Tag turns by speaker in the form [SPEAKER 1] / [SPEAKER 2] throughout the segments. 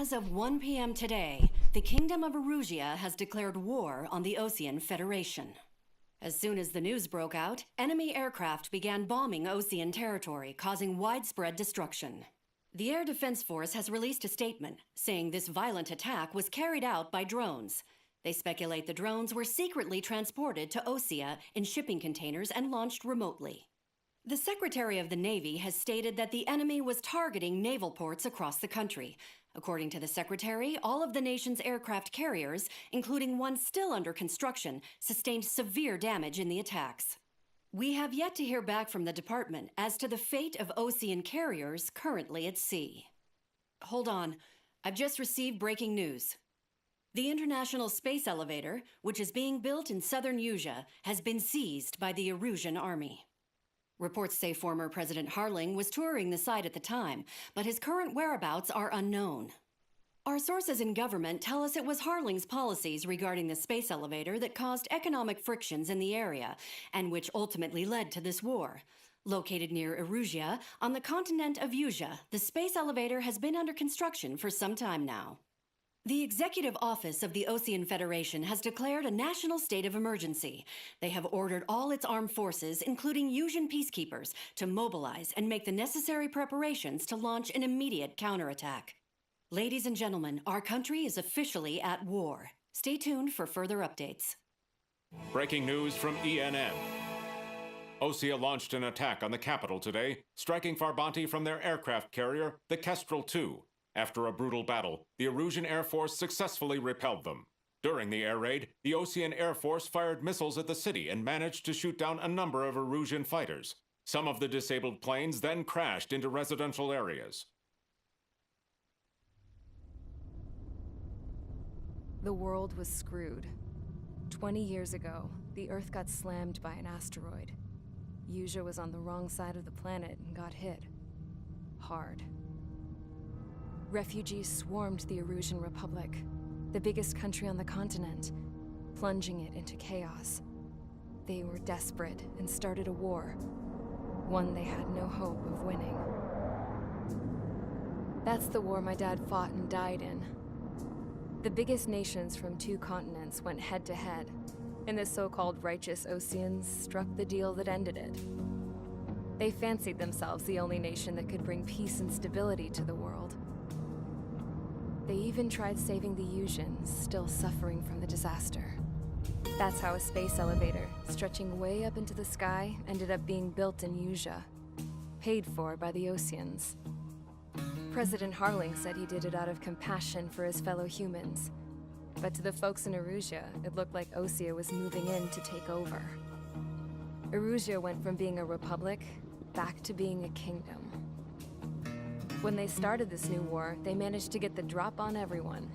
[SPEAKER 1] As of 1 p.m. today, the Kingdom of Erusea has declared war on the Osean Federation. As soon as the news broke out, enemy aircraft began bombing Osean territory, causing widespread destruction. The Air Defense Force has released a statement saying this violent attack was carried out by drones. They speculate the drones were secretly transported to Osea in shipping containers and launched remotely. The Secretary of the Navy has stated that the enemy was targeting naval ports across the country. According to the Secretary, all of the nation's aircraft carriers, including one still under construction, sustained severe damage in the attacks. We have yet to hear back from the department as to the fate of Osean carriers currently at sea. Hold on, I've just received breaking news. The International Space Elevator, which is being built in southern Usean, has been seized by the Erusean army. Reports say former President Harling was touring the site at the time, but his current whereabouts are unknown. Our sources in government tell us it was Harling's policies regarding the space elevator that caused economic frictions in the area, and which ultimately led to this war. Located near Erusea, on the continent of Usean, the space elevator has been under construction for some time now. The Executive Office of the Osean Federation has declared a national state of emergency. They have ordered all its armed forces, including Usean peacekeepers, to mobilize and make the necessary preparations to launch an immediate counterattack. Ladies and gentlemen, our country is officially at war. Stay tuned for further updates.
[SPEAKER 2] Breaking news from ENN. Osea launched an attack on the capital today, striking Farbanti from their aircraft carrier, the Kestrel II. After a brutal battle, the Erusean Air Force successfully repelled them. During the air raid, the Osean Air Force fired missiles at the city and managed to shoot down a number of Erusean fighters. Some of the disabled planes then crashed into residential areas.
[SPEAKER 3] The world was screwed. 20 years ago, the Earth got slammed by an asteroid. Usean was on the wrong side of the planet and got hit. Hard. Refugees swarmed the Erusean Republic, the biggest country on the continent, plunging it into chaos. They were desperate and started a war, one they had no hope of winning. That's the war my dad fought and died in. The biggest nations from 2 continents went head-to-head, and the so-called righteous Oseans struck the deal that ended it. They fancied themselves the only nation that could bring peace and stability to the world. They even tried saving the Useans, still suffering from the disaster. That's how a space elevator, stretching way up into the sky, ended up being built in Usean, paid for by the Oseans. President Harling said he did it out of compassion for his fellow humans. But to the folks in Erusea, it looked like Osea was moving in to take over. Erusea went from being a republic back to being a kingdom. When they started this new war, they managed to get the drop on everyone.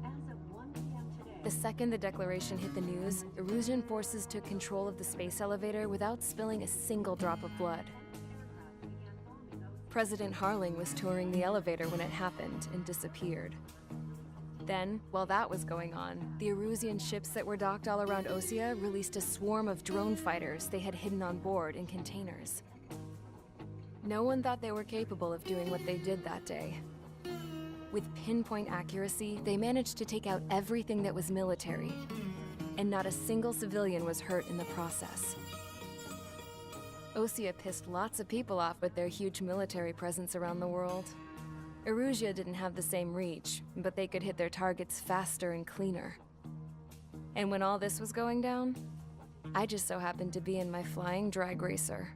[SPEAKER 1] As of 1 p.m. today,
[SPEAKER 3] The second the declaration hit the news, Erusean forces took control of the space elevator without spilling a single drop of blood. President Harling was touring the elevator when it happened and disappeared. Then, while that was going on, the Erusean ships that were docked all around Osea released a swarm of drone fighters they had hidden on board in containers. No one thought they were capable of doing what they did that day. With pinpoint accuracy, they managed to take out everything that was military, and not a single civilian was hurt in the process. Osea pissed lots of people off with their huge military presence around the world. Erusea didn't have the same reach, but they could hit their targets faster and cleaner. And when all this was going down, I just so happened to be in my flying drag racer.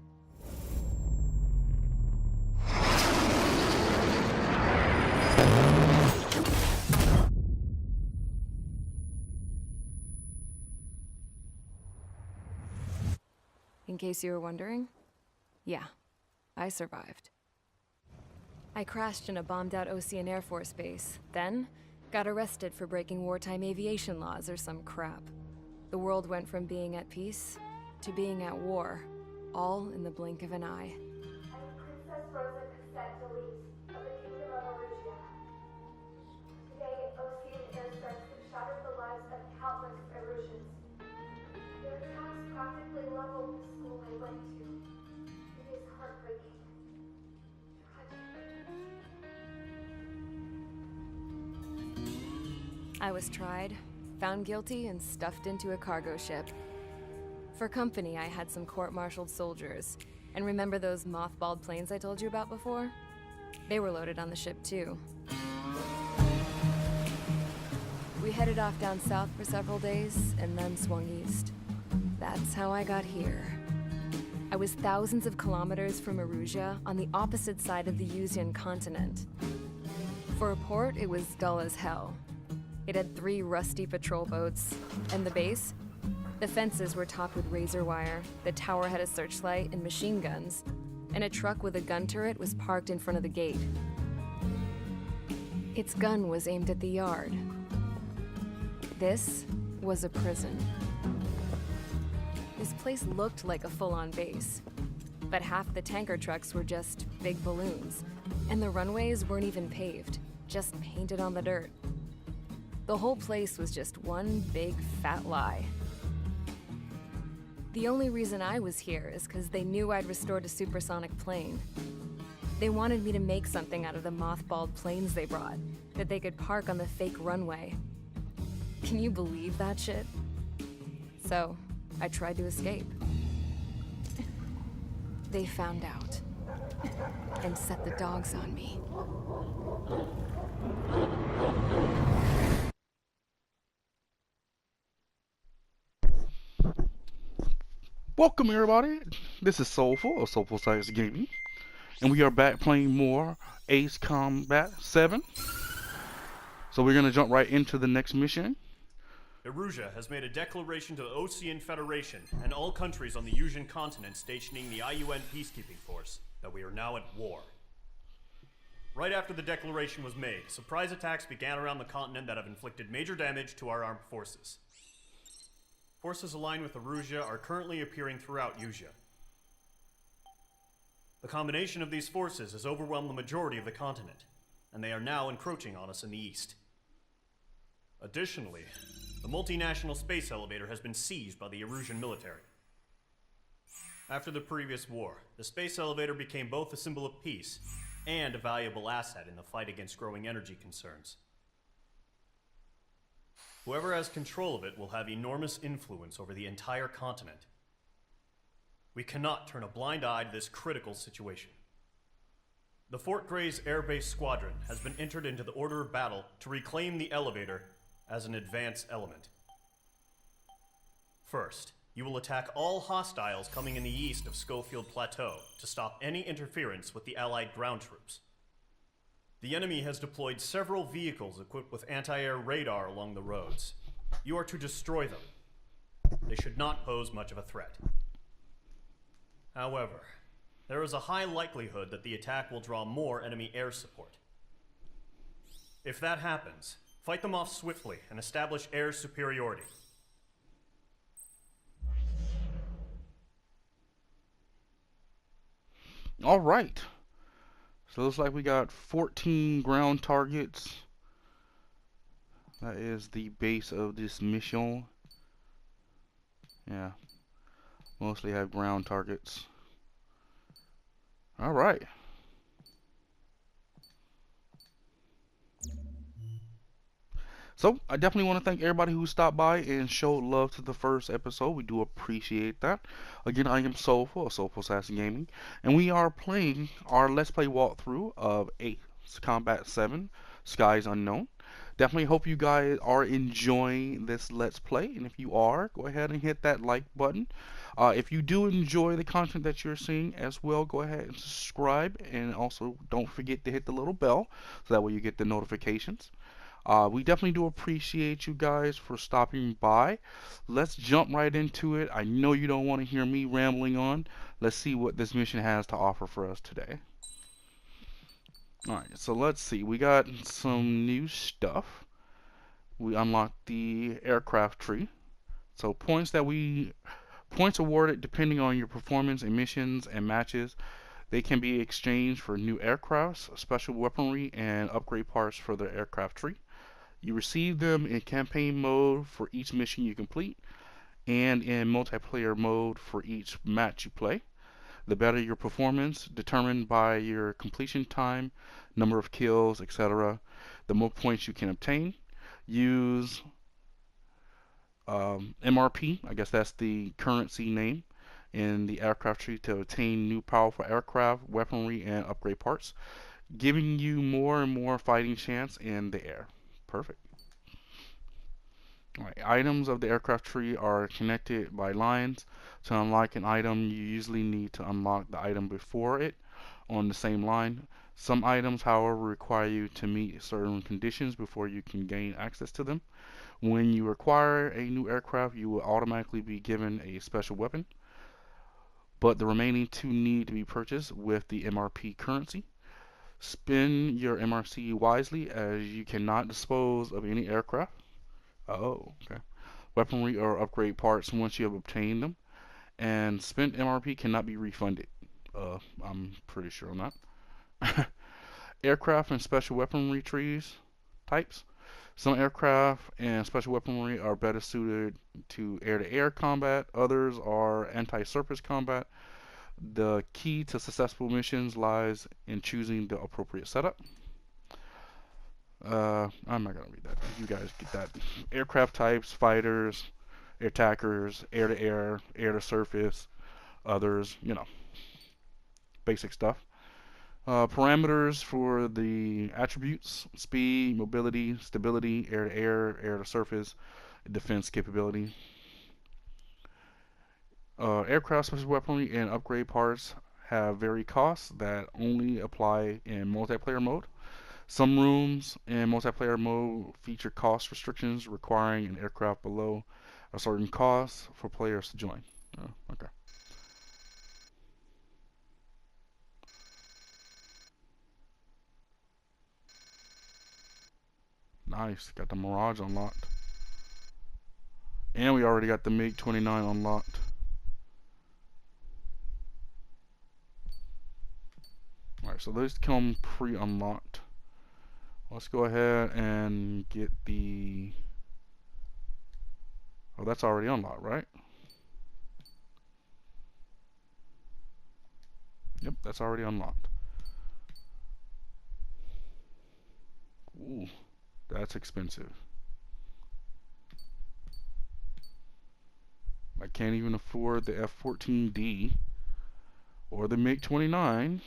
[SPEAKER 3] In case you were wondering, yeah, I survived. I crashed in a bombed-out Osean Air Force base, then got arrested for breaking wartime aviation laws or some crap. The world went from being at peace to being at war, all in the blink of an eye.
[SPEAKER 4] I am Princess Rosa Cassette Delete of the Kingdom of Erusea. Today, Osean airstrikes have shattered the lives of countless Eruseans. Their attacks practically leveled the school I went to. It is heartbreaking. Tragic.
[SPEAKER 3] I was tried, found guilty, and stuffed into a cargo ship. For company, I had some court-martialed soldiers. And remember those mothballed planes I told you about before? They were loaded on the ship too. We headed off down south for several days, and then swung east. That's how I got here. I was thousands of kilometers from Erusea, on the opposite side of the Usean continent. For a port, it was dull as hell. It had 3 rusty patrol boats, and the base? The fences were topped with razor wire, the tower had a searchlight and machine guns, and a truck with a gun turret was parked in front of the gate. Its gun was aimed at the yard. This was a prison. This place looked like a full-on base, but half the tanker trucks were just big balloons, and the runways weren't even paved, just painted on the dirt. The whole place was just one big fat lie. The only reason I was here is because they knew I'd restored a supersonic plane. They wanted me to make something out of the mothballed planes they brought, that they could park on the fake runway. Can you believe that shit? So, I tried to escape. They found out, and set the dogs on me.
[SPEAKER 5] Welcome everybody, this is Soulful of SoulfulSax Gaming, and we are back playing more Ace Combat 7. So we're going to jump right into the next mission.
[SPEAKER 6] Erusea has made a declaration to the Osean Federation and all countries on the Usean continent stationing the IUN peacekeeping force that we are now at war. Right after the declaration was made, surprise attacks began around the continent that have inflicted major damage to our armed forces. Forces aligned with Erusea are currently appearing throughout Usean. The combination of these forces has overwhelmed the majority of the continent, and they are now encroaching on us in the east. Additionally, the multinational space elevator has been seized by the Erusean military. After the previous war, the space elevator became both a symbol of peace and a valuable asset in the fight against growing energy concerns. Whoever has control of it will have enormous influence over the entire continent. We cannot turn a blind eye to this critical situation. The Fort Gray's Air Base Squadron has been entered into the order of battle to reclaim the elevator as an advance element. First, you will attack all hostiles coming in the east of Schofield Plateau to stop any interference with the Allied ground troops. The enemy has deployed several vehicles equipped with anti-air radar along the roads. You are to destroy them. They should not pose much of a threat. However, there is a high likelihood that the attack will draw more enemy air support. If that happens, fight them off swiftly and establish air superiority.
[SPEAKER 5] All right. So it looks like we got 14 ground targets. That is the base of this mission. Yeah. Mostly have ground targets. All right. So, I definitely want to thank everybody who stopped by and showed love to the first episode. We do appreciate that. Again, I am Soulful of SoulfulSax Gaming, and we are playing our Let's Play walkthrough of Ace Combat 7, Skies Unknown. Definitely hope you guys are enjoying this Let's Play, and if you are, go ahead and hit that like button. If you do enjoy the content that you're seeing as well, go ahead and subscribe, and also don't forget to hit the little bell, so that way you get the notifications. We definitely do appreciate you guys for stopping by. Let's jump right into it. I know you don't want to hear me rambling on. Let's see what this mission has to offer for us today. Alright, so let's see. We got some new stuff. We unlocked the aircraft tree. So points awarded depending on your performance in missions and matches. They can be exchanged for new aircrafts, special weaponry, and upgrade parts for the aircraft tree. You receive them in campaign mode for each mission you complete, and in multiplayer mode for each match you play. The better your performance, determined by your completion time, number of kills, etc., the more points you can obtain. use MRP, I guess that's the currency name, in the aircraft tree to obtain new powerful aircraft, weaponry, and upgrade parts, giving you more and more fighting chance in the air. Perfect. Alright, items of the aircraft tree are connected by lines. To unlock an item, you usually need to unlock the item before it on the same line. Some items, however, require you to meet certain conditions before you can gain access to them. When you acquire a new aircraft, you will automatically be given a special weapon, but the remaining two need to be purchased with the MRP currency. Spend your MRC wisely, as you cannot dispose of any aircraft. Oh, okay. Weaponry or upgrade parts once you have obtained them, and spent MRP cannot be refunded. I'm pretty sure on that. Aircraft and special weaponry trees types. Some aircraft and special weaponry are better suited to air-to-air combat. Others are anti-surface combat. The key to successful missions lies in choosing the appropriate setup. I'm not gonna read that. You guys get that. Aircraft types, fighters, attackers, air-to-air, air-to-surface, others, you know, basic stuff. Parameters for the attributes: speed, mobility, stability, air-to-air, air-to-surface, defense capability. Aircraft special weaponry and upgrade parts have varied costs that only apply in multiplayer mode. Some rooms in multiplayer mode feature cost restrictions requiring an aircraft below a certain cost for players to join. Oh, okay. Nice, got the Mirage unlocked. And we already got the MiG-29 unlocked. Alright, so those come pre-unlocked. Let's go ahead and get the... Oh, that's already unlocked, right? Yep, that's already unlocked. Ooh, that's expensive. I can't even afford the F-14D or the MiG-29.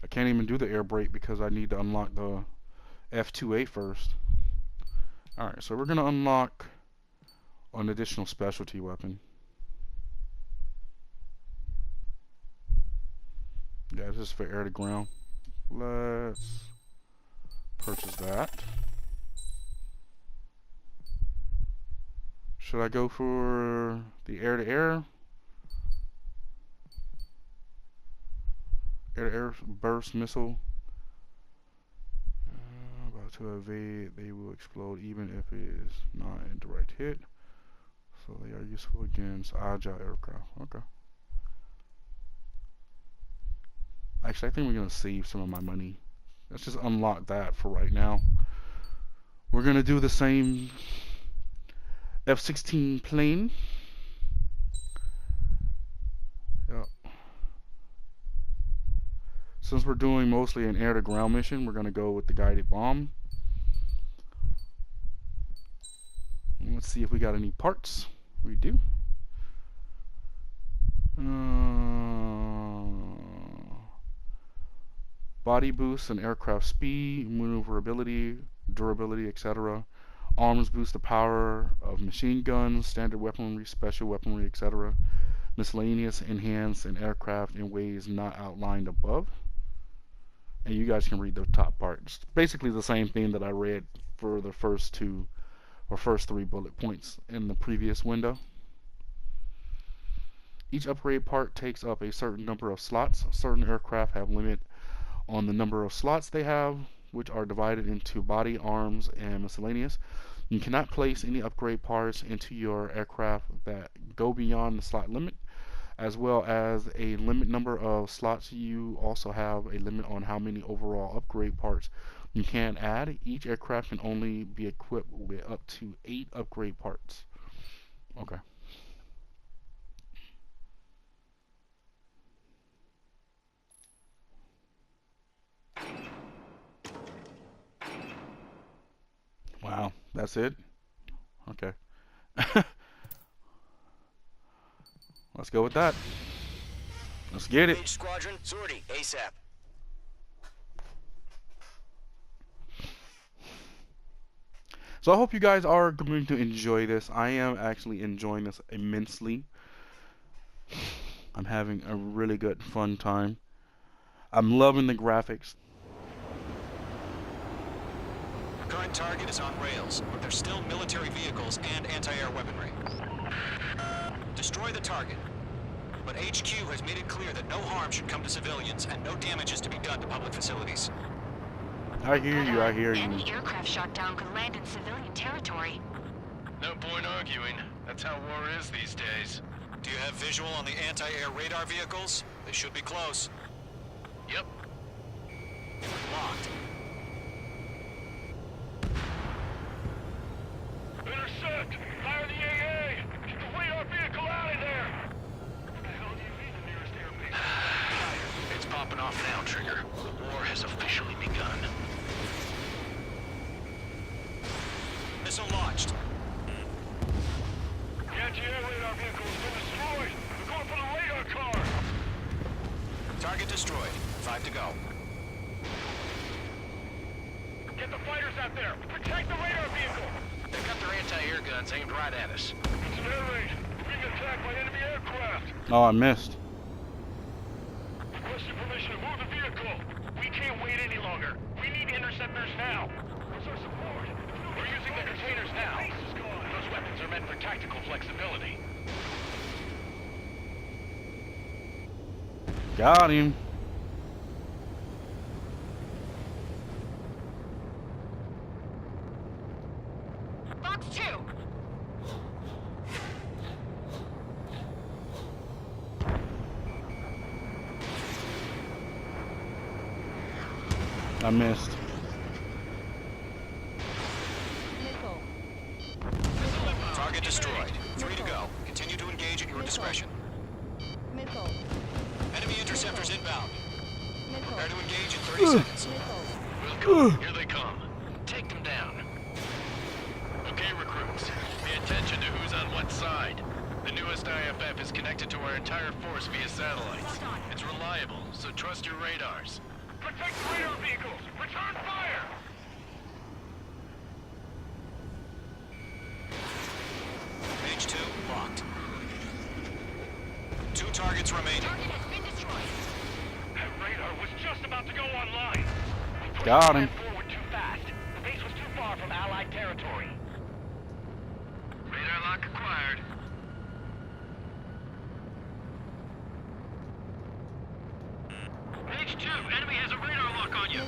[SPEAKER 5] I can't even do the air brake because I need to unlock the F2A first. Alright, so we're going to unlock an additional specialty weapon. Yeah, this is for air to ground. Let's purchase that. Should I go for the air-to-air? Air-to-air burst missile. About to evade, they will explode even if it is not a direct hit. So they are useful against agile aircraft. Okay. Actually, I think we're going to save some of my money. Let's just unlock that for right now. We're going to do the same F-16 plane. Yep. Since we're doing mostly an air-to-ground mission, we're going to go with the guided bomb. Let's see if we got any parts. We do. Body boost and aircraft speed, maneuverability, durability, etc. Arms boost the power of machine guns, standard weaponry, special weaponry, etc. Miscellaneous enhance an aircraft in ways not outlined above. And you guys can read the top part. It's basically the same thing that I read for the first two or first three bullet points in the previous window. Each upgrade part takes up a certain number of slots. Certain aircraft have limit on the number of slots they have, which are divided into body, arms, and miscellaneous. You cannot place any upgrade parts into your aircraft that go beyond the slot limit, as well as a limit number of slots. You also have a limit on how many overall upgrade parts you can add. Each aircraft can only be equipped with up to 8 upgrade parts. Okay. Wow, that's it? Okay. Let's go with that. Let's get it.
[SPEAKER 7] Squadron, sortie, ASAP.
[SPEAKER 5] So I hope you guys are going to enjoy this. I am actually enjoying this immensely. I'm having a really good fun time. I'm loving the graphics.
[SPEAKER 7] Current target is on rails, but there's still military vehicles and anti-air weaponry. Destroy the target. But HQ has made it clear that no harm should come to civilians and no damage is to be done to public facilities.
[SPEAKER 5] I hear you, I hear you.
[SPEAKER 8] Any aircraft shot down could land in civilian territory.
[SPEAKER 9] No point arguing. That's how war is these days.
[SPEAKER 7] Do you have visual on the anti-air radar vehicles? They should be close.
[SPEAKER 9] Yep.
[SPEAKER 7] Locked.
[SPEAKER 9] Intercept! Fire the AA! Get the radar vehicle out of there! What the hell do you mean the nearest airbase? It's popping off now, Trigger. The war has officially begun.
[SPEAKER 7] Missile launched.
[SPEAKER 9] The anti-air radar vehicle has been destroyed! We're going for the radar car!
[SPEAKER 7] Target destroyed. 5 to go.
[SPEAKER 9] Get the fighters out there! Protect the radar vehicle! They've got their anti-air guns aimed right at us. It's an air raid. We're being attacked by enemy aircraft.
[SPEAKER 5] Oh, I missed.
[SPEAKER 9] Requesting permission to move the vehicle. We can't wait any longer. We need interceptors now. Where's our support? We're using the containers now. Those weapons are meant for tactical flexibility.
[SPEAKER 5] Got him.
[SPEAKER 8] Box 2!
[SPEAKER 5] I missed.
[SPEAKER 7] Target destroyed. 3 to go. Continue to engage at your discretion. Enemy interceptors inbound. Prepare to engage in 30 seconds.
[SPEAKER 9] Welcome. Here they come. Take them down. Okay, recruits. Pay attention to who's on what side. The newest IFF is connected to our entire force via satellites. It's reliable, so trust your radars. Protect the radar vehicles! Return fire!
[SPEAKER 7] Page 2, locked. 2 targets remaining.
[SPEAKER 8] Target has been destroyed.
[SPEAKER 9] That radar was just about to go online. We pushed
[SPEAKER 5] Got
[SPEAKER 9] the
[SPEAKER 5] him.
[SPEAKER 9] plan forward too fast. The base was too far from Allied territory. Radar lock acquired. Page 2, enemy has a radar lock on you.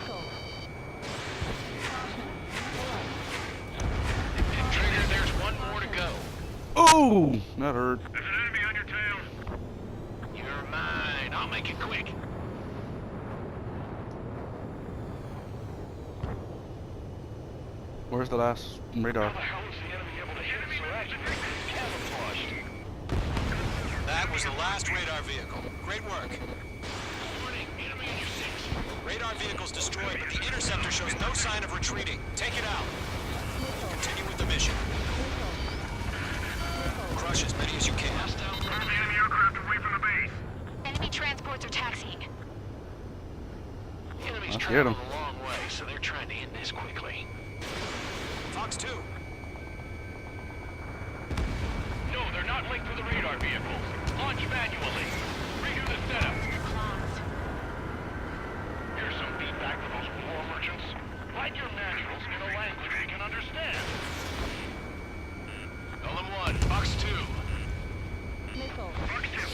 [SPEAKER 9] Trigger, there's one more to go.
[SPEAKER 5] Oh, that hurt.
[SPEAKER 9] There's an enemy on your tail. You're mine. I'll make it quick.
[SPEAKER 5] Where's the last radar?
[SPEAKER 9] How the hell is the enemy able to hit us so accurately? It's camouflaged.
[SPEAKER 7] That was the last radar vehicle. Great work.
[SPEAKER 9] Warning, enemy in your 6.
[SPEAKER 7] Radar vehicle's destroyed, but the interceptor shows no sign of retreating. Take it out. Continue with the mission. Crush as many as you can.
[SPEAKER 9] Move the enemy aircraft away from the base.
[SPEAKER 8] Enemy transports are taxiing.
[SPEAKER 9] Enemy's
[SPEAKER 5] Let's get
[SPEAKER 9] traveling
[SPEAKER 5] 'em.
[SPEAKER 9] a long way, so they're trying to end this quickly.
[SPEAKER 7] Fox 2.
[SPEAKER 9] No, they're not linked to the radar vehicles. Launch manually. Redo the setup. Here's some feedback for those war merchants. Write your manuals in a language we can understand. Element 1, Fox 2. Fox 2,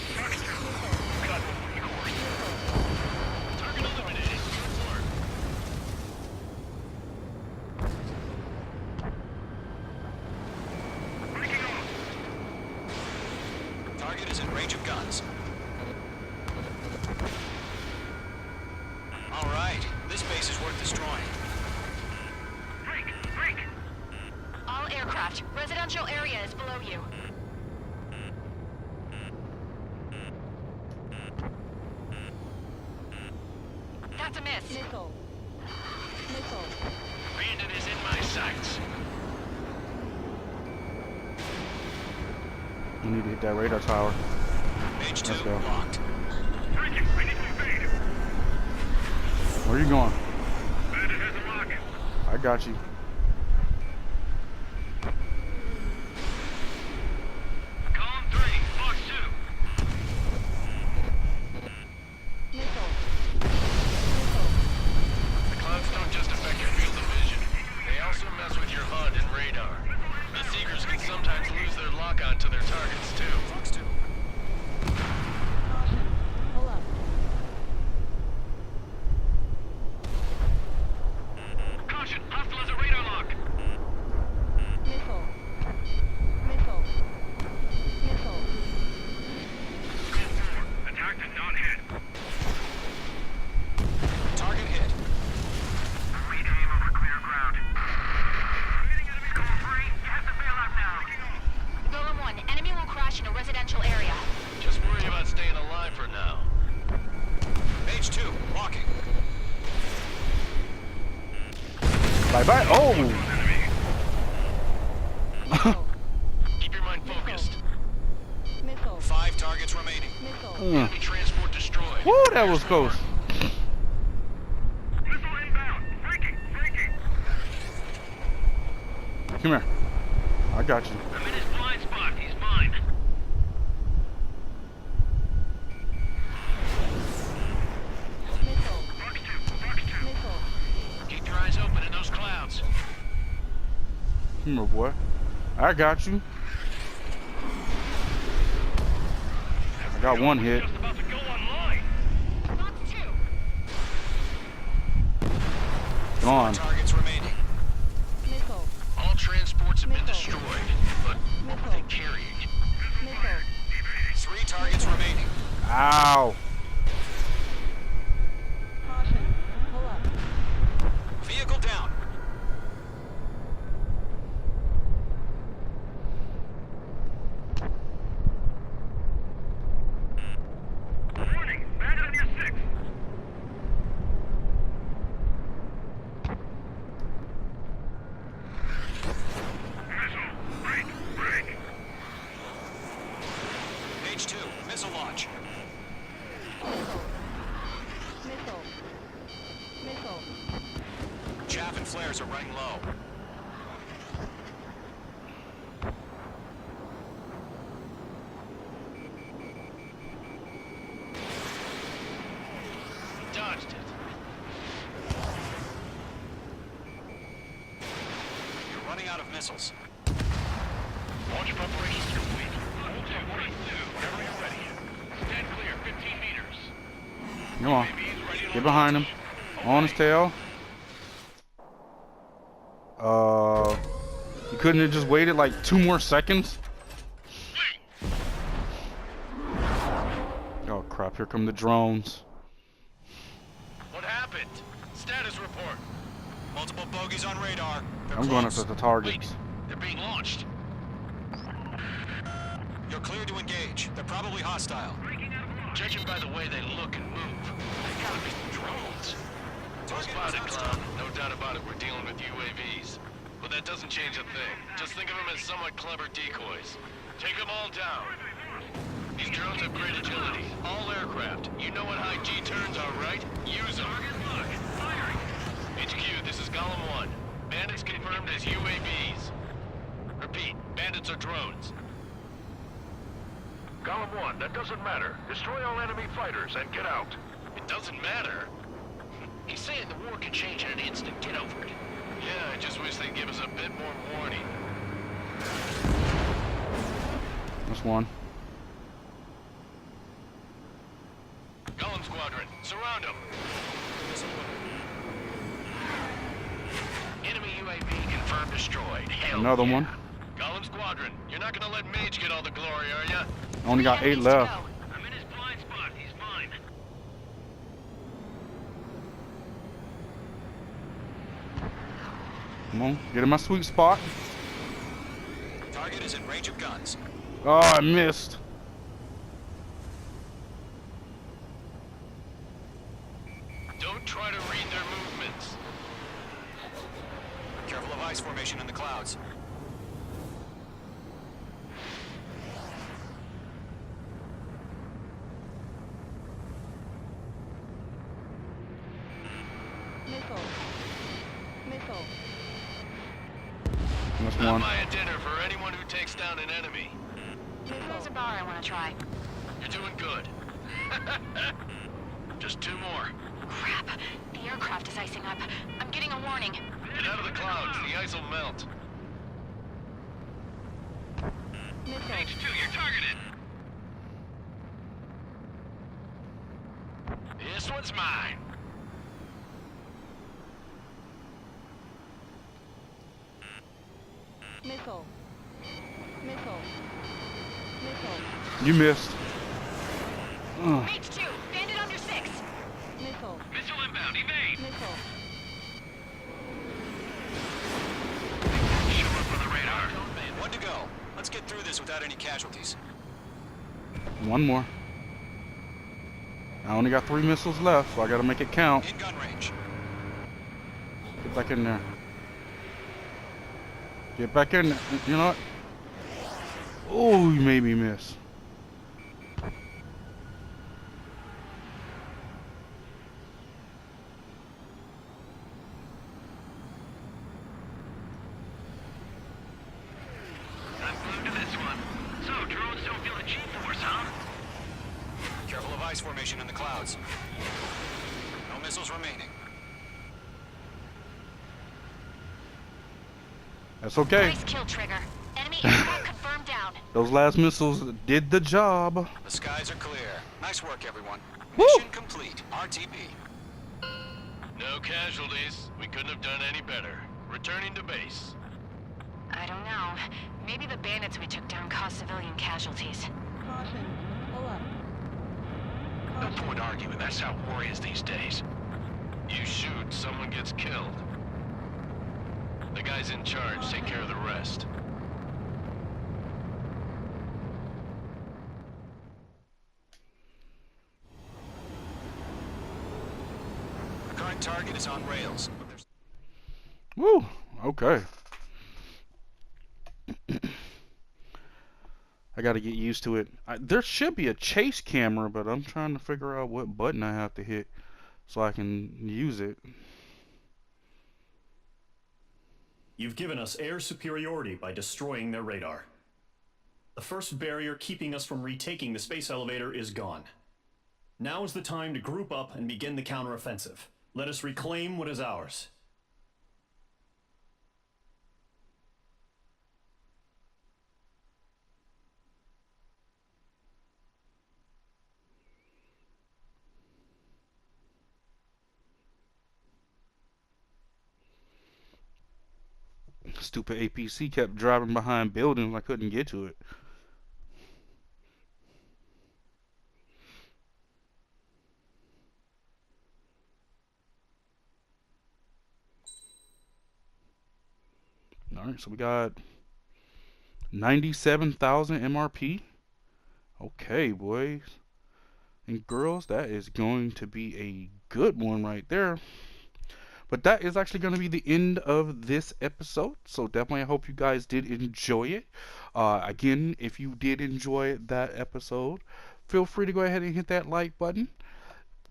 [SPEAKER 7] This base is worth destroying.
[SPEAKER 9] Break!
[SPEAKER 8] All aircraft. Residential area is below you. That's a miss.
[SPEAKER 3] Missile.
[SPEAKER 9] Bandit is in my sights.
[SPEAKER 5] We need to hit that radar tower.
[SPEAKER 7] H2
[SPEAKER 5] Let's go.
[SPEAKER 7] locked.
[SPEAKER 9] Urgent, I need to evade.
[SPEAKER 5] Where are you going?
[SPEAKER 9] Bandit has a lock.
[SPEAKER 5] I got you.
[SPEAKER 9] Column 3, Fox 2. The clouds don't just affect your field of vision. They also mess with your HUD and radar. The Seekers can sometimes lose their lock-on to their targets, too.
[SPEAKER 7] Fox 2.
[SPEAKER 3] Pull up.
[SPEAKER 9] Caution, hostile has a radar lock.
[SPEAKER 3] Missile.
[SPEAKER 9] Attacked and not hit.
[SPEAKER 7] Target hit.
[SPEAKER 9] Reaim over clear ground. Meeting enemy Golem 3. You have to bail out now.
[SPEAKER 8] Golem 1, enemy will crash in a residential area.
[SPEAKER 9] Just worry about staying alive for now.
[SPEAKER 7] H2 locking.
[SPEAKER 5] Bye-bye. Oh!
[SPEAKER 9] Keep your mind focused.
[SPEAKER 7] 5 targets remaining.
[SPEAKER 9] Enemy transport destroyed.
[SPEAKER 5] Woo, that was close.
[SPEAKER 9] Missile inbound. Breaking.
[SPEAKER 5] Come here. I got you.
[SPEAKER 9] I'm in his blind spot. He's mine. Fox 2. Keep your eyes open in those clouds.
[SPEAKER 5] Come here, boy. I got you. I got one hit.
[SPEAKER 9] Just about to go online.
[SPEAKER 8] Fox 2.
[SPEAKER 5] Come on.
[SPEAKER 7] Targets remaining.
[SPEAKER 9] All transports have been destroyed, but what were they carrying?
[SPEAKER 7] 3 targets remaining.
[SPEAKER 5] Ow.
[SPEAKER 7] Vehicle down.
[SPEAKER 9] Warning! Bandit on your 6. Missile. Break.
[SPEAKER 7] H2 missile launch. Chaff and flares are running low.
[SPEAKER 9] Dodged it.
[SPEAKER 7] You're running out of missiles.
[SPEAKER 9] Launch preparations complete. Hold to 42. Whenever you're ready. Stand clear. 15 meters.
[SPEAKER 5] Come on.
[SPEAKER 9] UAVs ready to
[SPEAKER 5] Get behind him. On his tail. You couldn't have just waited like 2 more seconds? Oh crap, here come the drones.
[SPEAKER 9] What happened? Status report.
[SPEAKER 7] Multiple bogeys on radar. They're
[SPEAKER 5] I'm going
[SPEAKER 7] close.
[SPEAKER 5] after the
[SPEAKER 9] Wait,
[SPEAKER 5] targets.
[SPEAKER 9] they're being launched.
[SPEAKER 7] You're clear to engage. They're probably hostile.
[SPEAKER 9] Judging by the way they look and move, they gotta be drones. Well spotted, clown. No doubt about it, we're dealing with UAVs. But that doesn't change a thing. Just think of them as somewhat clever decoys. Take them all down. These drones have great agility. All aircraft. You know what high G turns are, right? Use them. HQ, this is Golem 1. Bandits confirmed as UAVs. Repeat, bandits are drones.
[SPEAKER 10] Golem 1, that doesn't matter. Destroy all enemy fighters and get out.
[SPEAKER 9] It doesn't matter. He's saying the war can change in an instant. Get over it. Yeah, I just wish they'd give us a bit more warning.
[SPEAKER 5] That's one.
[SPEAKER 9] Golem Squadron, surround them. Enemy UAV confirmed destroyed. Hell
[SPEAKER 5] Another
[SPEAKER 9] yeah.
[SPEAKER 5] one.
[SPEAKER 9] Golem Squadron, you're not gonna let Mage get all the glory, are ya?
[SPEAKER 5] Only got 8 left.
[SPEAKER 9] I'm in his blind spot. He's mine.
[SPEAKER 5] Come on, get in my sweet spot.
[SPEAKER 7] Target is in range of guns.
[SPEAKER 5] Oh, I missed.
[SPEAKER 9] Don't try to read their movements.
[SPEAKER 7] Careful of ice formation in the clouds.
[SPEAKER 5] That's
[SPEAKER 9] I'll
[SPEAKER 5] one.
[SPEAKER 9] buy a dinner for anyone who takes down an enemy.
[SPEAKER 8] There's a bar I want to try.
[SPEAKER 9] You're doing good. Just 2 more.
[SPEAKER 8] Crap. The aircraft is icing up. I'm getting a warning.
[SPEAKER 9] Get out of the clouds. The ice will melt. H2, you're targeted. This one's mine.
[SPEAKER 11] Missile. Missile. Missile.
[SPEAKER 5] You missed. Ugh.
[SPEAKER 8] H2, bandit under 6.
[SPEAKER 11] Missile.
[SPEAKER 9] Missile inbound. Evade.
[SPEAKER 11] Missile.
[SPEAKER 9] Show up on the radar.
[SPEAKER 7] 1 to go. Let's get through this without any casualties.
[SPEAKER 5] One more. I only got 3 missiles left, so I gotta make it count.
[SPEAKER 7] In gun range.
[SPEAKER 5] Get back in there. Get back in there. You know what? Oh, you made me miss.
[SPEAKER 9] I'm glued to this one. So, drones don't feel the G-force, huh?
[SPEAKER 7] Careful of ice formation in the clouds. No missiles remaining.
[SPEAKER 5] That's okay.
[SPEAKER 8] Nice kill, Trigger. Enemy aircraft confirmed down.
[SPEAKER 5] Those last missiles did the job.
[SPEAKER 7] The skies are clear. Nice work, everyone.
[SPEAKER 5] Woo!
[SPEAKER 7] Mission complete. RTB.
[SPEAKER 9] No casualties. We couldn't have done any better. Returning to base.
[SPEAKER 8] I don't know. Maybe the bandits we took down caused civilian casualties.
[SPEAKER 11] Caution. Pull up.
[SPEAKER 9] No point arguing. That's how war is these days. You shoot, someone gets killed. The guys in charge take care of the rest.
[SPEAKER 7] Current target is on rails. But there's
[SPEAKER 5] Woo! Okay. I gotta get used to it. There should be a chase camera, but I'm trying to figure out what button I have to hit so I can use it.
[SPEAKER 6] You've given us air superiority by destroying their radar. The first barrier keeping us from retaking the space elevator is gone. Now is the time to group up and begin the counteroffensive. Let us reclaim what is ours.
[SPEAKER 5] Stupid APC kept driving behind buildings. I couldn't get to it. Alright, so we got 97,000 MRP. Okay, boys and girls, that is going to be a good one right there. But that is actually going to be the end of this episode. So definitely I hope you guys did enjoy it. Again, if you did enjoy that episode, feel free to go ahead and hit that like button.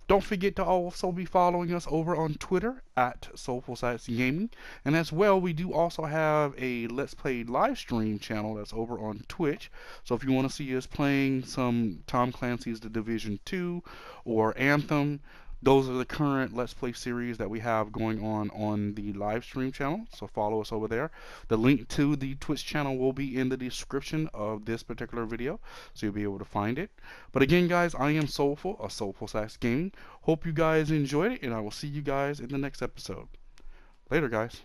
[SPEAKER 5] Don't forget to also be following us over on Twitter at SoulfulSax Gaming. And as well, we do also have a Let's Play live stream channel that's over on Twitch. So if you want to see us playing some Tom Clancy's The Division 2 or Anthem, those are the current Let's Play series that we have going on the live stream channel. So follow us over there. The link to the Twitch channel will be in the description of this particular video, so you'll be able to find it. But again, guys, I am Soulful of SoulfulSax Gaming. Hope you guys enjoyed it, and I will see you guys in the next episode. Later, guys.